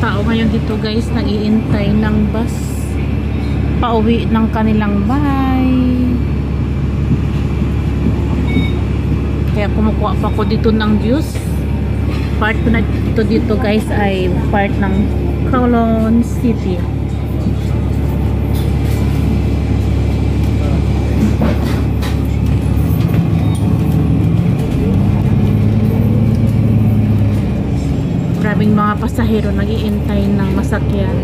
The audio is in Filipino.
tao ngayon dito guys, nag-iintay ng bus pauwi ng kanilang bahay. Kaya kumukuha pa ko dito ng juice. Part ko na dito guys ay part ng Colon City. Maraming mga pasahero nag-iintay ng masakyan.